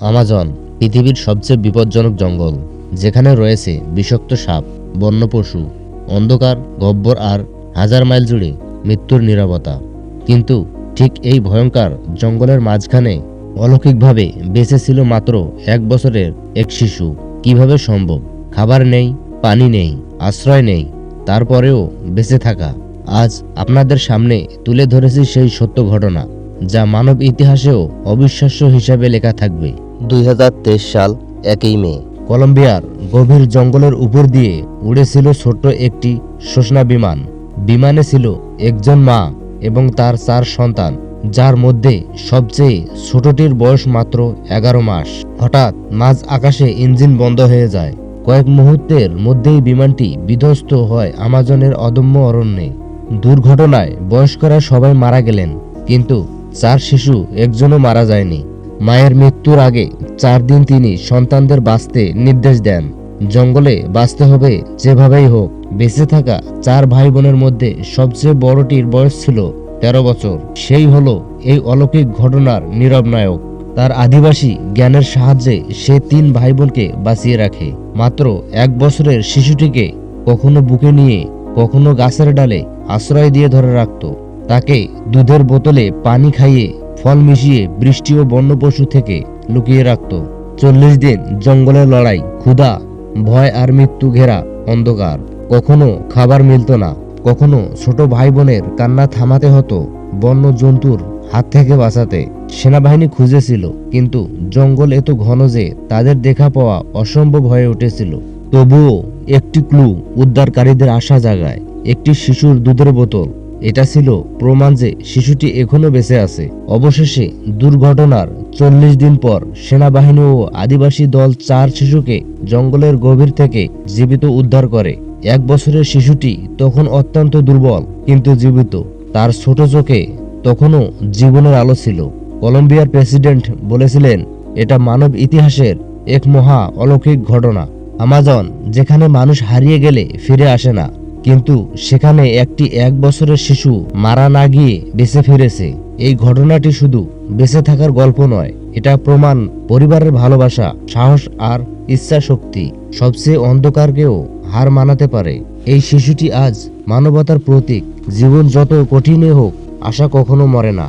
Amazon পৃথিবীর সবচেয়ে বিপজ্জনক জঙ্গল, যেখানে রয়েছে বিষাক্ত সাপ, বন্য পশু, অন্ধকার গহ্বর আর হাজার মাইল জুড়ে মৃত্যুর নীরবতা। কিন্তু ঠিক এই ভয়ঙ্কর জঙ্গলের মাঝখানে অলৌকিকভাবে বেঁচে ছিল মাত্র 1 বছরের এক শিশু। কিভাবে সম্ভব? খাবার নেই, পানি নেই, আশ্রয় নেই, তারপরেও বেঁচে থাকা। আজ আপনাদের সামনে তুলে ধরেছি সেই সত্য ঘটনা, যা মানব ইতিহাসেও অবিশ্বাস্য হিসাবে লেখা থাকবে। 2023 সাল 1 মে কলম্বিয়ার গভীর জঙ্গলের উপর দিয়ে উড়েছিল ছোট্ট একটি সসনা বিমান। বিমানে ছিল একজন মা এবং তার 4 সন্তান, যার মধ্যে সবচেয়ে ছোটটির বয়স মাত্র 11 মাস। হঠাৎ মাঝ আকাশে ইঞ্জিন বন্ধ হয়ে যায়। কয়েক মুহূর্তের মধ্যেই বিমানটি বিধ্বস্ত হয় আমাজনের অদম্য অরণ্যে। দুর্ঘটনায় বয়স্করা সবাই মারা গেলেন, কিন্তু 4 শিশু একজনও মারা যায়নি। মায়ের মৃত্যুর আগে 4 দিন তিনি সন্তানদের বাঁচতে নির্দেশ দেন। জঙ্গলে বাঁচতে হবে যেভাবেই হোক। বেঁচে থাকা 4 ভাই বোনের মধ্যে সবচেয়ে বড়টির বয়স ছিল 13 বছর। সেই হলো এই অলৌকিক ঘটনার নীরব নায়ক। তার আদিবাসী জ্ঞানের সাহায্যে সে 3 ভাই বোনকে বাঁচিয়ে রাখে। মাত্র 1 বছরের শিশুটিকে কখনো বুকে নিয়ে, কখনো গাছের ডালে আশ্রয় দিয়ে ধরে রাখত। তাকে দুধের বোতলে পানি খাইয়ে, ফল মিশিয়ে বৃষ্টি ও বন্য পশু থেকে লুকিয়ে রাখত। 40 দিন জঙ্গলের লড়াই, ক্ষুধা, ভয় আর মৃত্যু ঘেরা অন্ধকার। কখনো খাবার মিলত না, কখনো ছোট ভাই বোনের কান্না থামাতে হতো বন্য জন্তুর হাত থেকে বাঁচাতে। সেনাবাহিনী খুঁজেছিল, কিন্তু জঙ্গল এত ঘন যে তাদের দেখা পাওয়া অসম্ভব হয়ে উঠেছিল। তবুও একটি ক্লু উদ্ধারকারীদের আশা জাগায়, একটি শিশুর দুধের বোতল। এটা ছিল প্রমাণ যে শিশুটি এখনো বেঁচে আছে। অবশেষে দুর্ঘটনার 40 দিন পর সেনাবাহিনী ও আদিবাসী দল 4 শিশুকে জঙ্গলের গভীর থেকে জীবিত উদ্ধার করে। 1 বছরের শিশুটি তখন অত্যন্ত দুর্বল, কিন্তু জীবিত। তার ছোট চোখে তখনও জীবনের আলো ছিল। কলম্বিয়ার প্রেসিডেন্ট বলেছিলেন, এটা মানব ইতিহাসের এক মহা অলৌকিক ঘটনা। আমাজন, যেখানে মানুষ হারিয়ে গেলে ফিরে আসে না, কিন্তু সেখানে একটি 1 বছরের শিশু মারা না গিয়ে বেঁচে ফিরেছে। এই ঘটনাটি শুধু বেঁচে থাকার গল্প নয়, এটা প্রমাণ পরিবারের ভালোবাসা, সাহস আর ইচ্ছা শক্তি সবচেয়ে অন্ধকারকেও হার মানাতে পারে। এই শিশুটি আজ মানবতার প্রতীক। জীবন যত কঠিনই হোক, আশা কখনো মরে না।